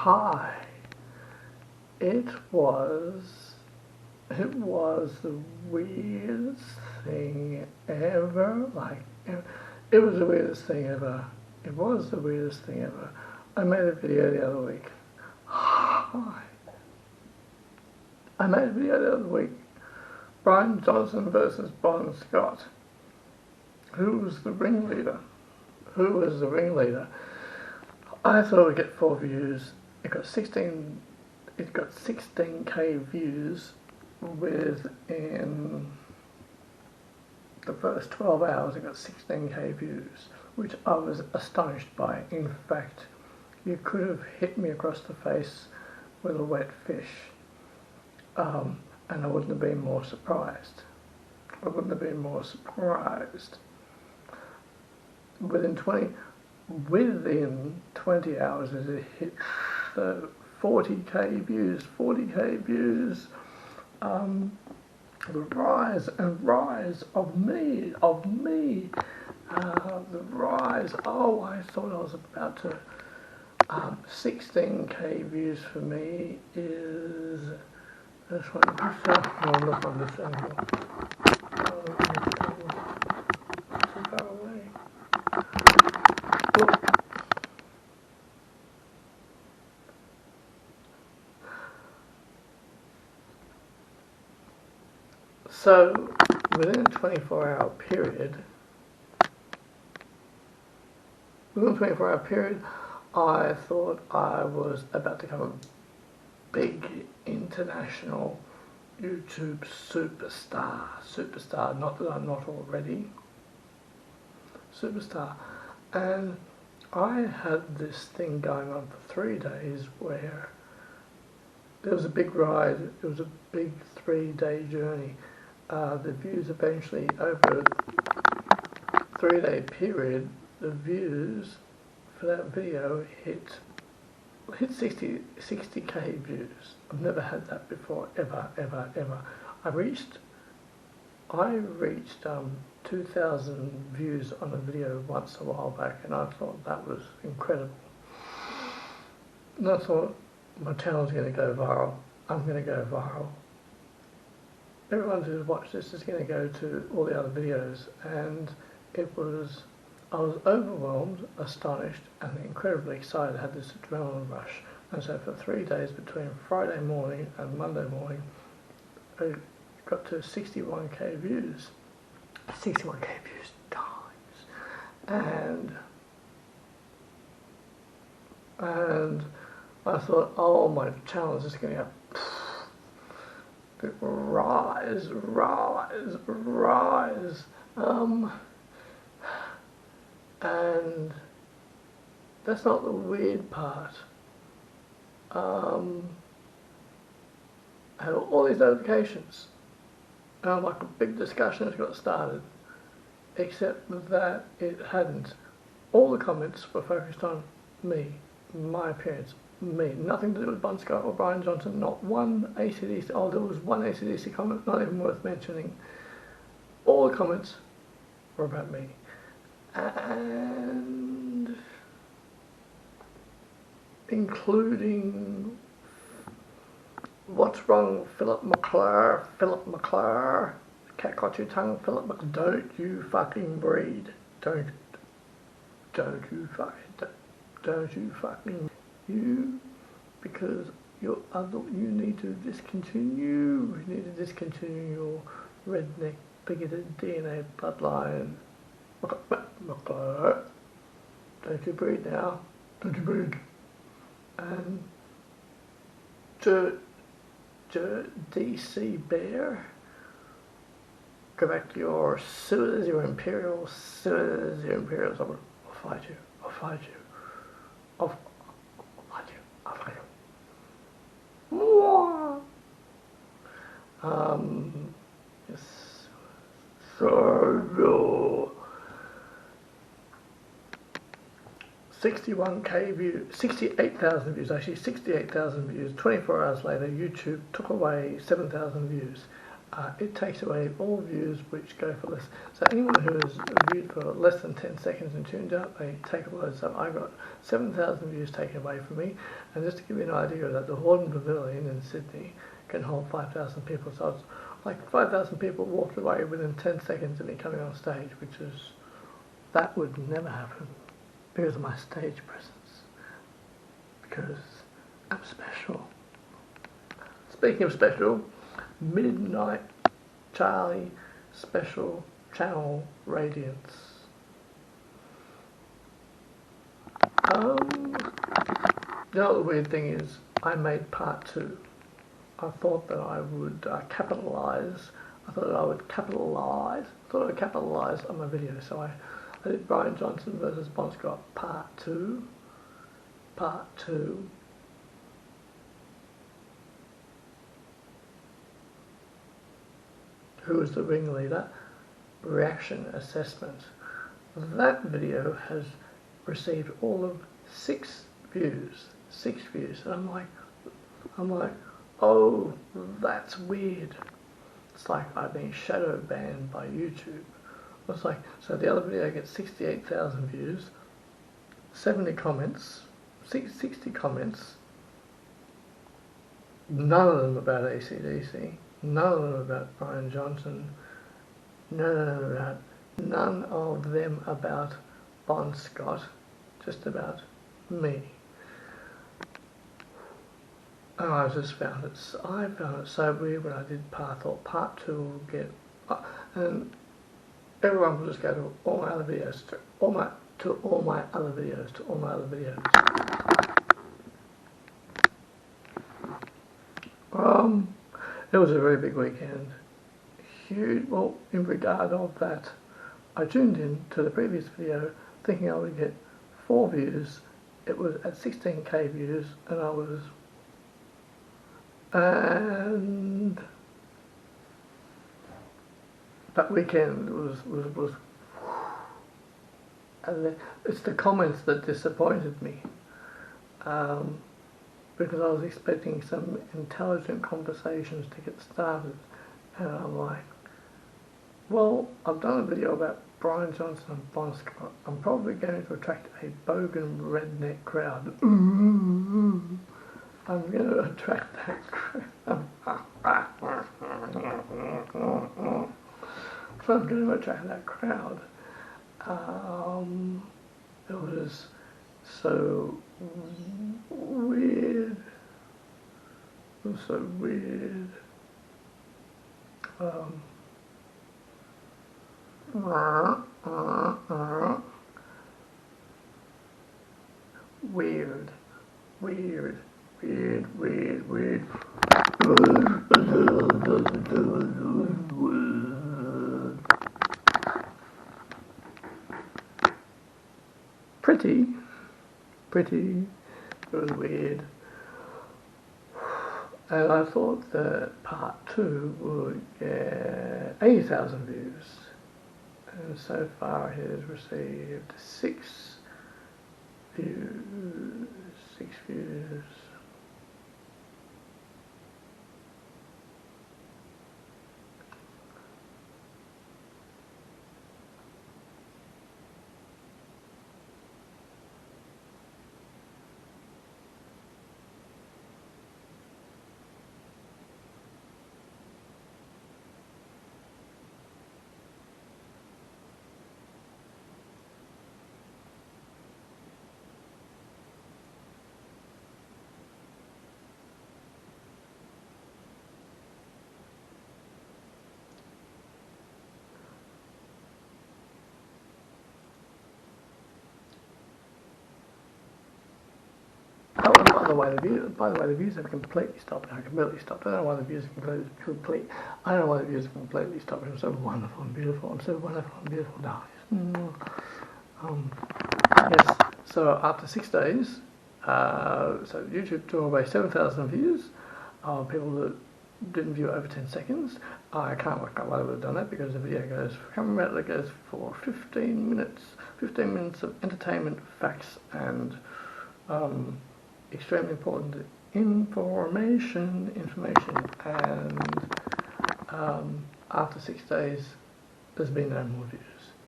Hi. It was the weirdest thing ever. It was the weirdest thing ever. It was the weirdest thing ever. I made a video the other week. Hi. I made a video the other week. Brian Johnson versus Bon Scott. Who was the ringleader? Who was the ringleader? I thought it would get 4 views. It got 16k views within the first 12 hours. It got 16k views, which I was astonished by. In fact, you could have hit me across the face with a wet fish, and I wouldn't have been more surprised. Within 20 hours, it hit 40k views. The rise of me. The rise. Oh, I thought I was about to. 16k views for me is this one. No, not on this angle. Too far away. Look. So, within a 24-hour period, I thought I was about to become a big international YouTube superstar. Not that I'm not already. Superstar. And I had this thing going on for 3 days where there was a big ride. It was a big 3-day journey. The views eventually, over a 3-day period, the views for that video hit 60k views. I've never had that before, ever. I reached 2,000 views on a video once a while back, and I thought that was incredible. And I thought, my channel's going to go viral. I'm going to go viral. Everyone who's watched this is going to go to all the other videos, and I was overwhelmed, astonished, and incredibly excited. I had this adrenaline rush, and so for 3 days between Friday morning and Monday morning, I got to 61k views. 61k views times, and I thought, oh, my channel is just going to go rise. And that's not the weird part. I had all these notifications, and like a big discussion has got started, except that it hadn't. All the comments were focused on me, my appearance, me. Nothing to do with Bon Scott or Brian Johnson. Not one ACDC. Oh, there was one ACDC comment, not even worth mentioning. All the comments were about me. And including what's wrong, Philip McClure, cat got your tongue, Philip McClure, don't you fucking breed, don't you fucking, because you need to discontinue your redneck bigoted DNA bloodline. McClure, don't you breed now, don't you breed. And DC Bear, go back to your sewers, your imperials. I'll fight you. Yes. So 61k views, 68,000 views, actually 68,000 views. 24 hours later, YouTube took away 7,000 views. it takes away all views which go for less. So anyone who has viewed for less than 10 seconds and tuned out, they take all those up. I got 7,000 views taken away from me, and just to give you an idea of that, the Horden Pavilion in Sydney can hold 5,000 people. So it's like 5,000 people walked away within 10 seconds of me coming on stage, which is, that would never happen because of my stage presence, because I'm special. Speaking of special, Midnight Charlie Special Channel Radiance. The other weird thing is, I made part 2. I thought that I would capitalize on my video, so I did Brian Johnson versus Bon Scott part 2. Who was the ringleader? Reaction assessment. That video has received all of 6 views. 6 views, and I'm like, oh, that's weird. It's like I've been shadow banned by YouTube. It's like, so the other video gets 68,000 views, 70 comments, 60 comments, none of them about AC/DC, none of them about Brian Johnson, none of them about Bon Scott, just about me. And I found it so weird when I did part 2 will get, and everyone will just go to all my other videos, to all my other videos. It was a very big weekend. Huge. Well, in regard of that, I tuned in to the previous video thinking I would get 4 views. It was at 16k views, and that weekend was and it's the comments that disappointed me, because I was expecting some intelligent conversations to get started, and I'm like, well, I've done a video about Brian Johnson and Bon Scott. I'm probably going to attract a bogan redneck crowd. I'm going to attract that crowd. So I'm going to attract that crowd. It was so weird. It was so weird. Weird. Pretty. It was weird. And I thought that part 2 would get 80,000 views. And so far it has received 6 views. Oh, and by the way, the views have completely stopped. I don't know why the views have completely stopped. I'm so wonderful and beautiful. Guys. Yes. So after 6 days, so YouTube took away 7,000 views of people that didn't view over 10 seconds. I can't work out why they would have done that, because the video goes for 15 minutes. 15 minutes of entertainment, facts, and extremely important information, and after 6 days, there's been no more views.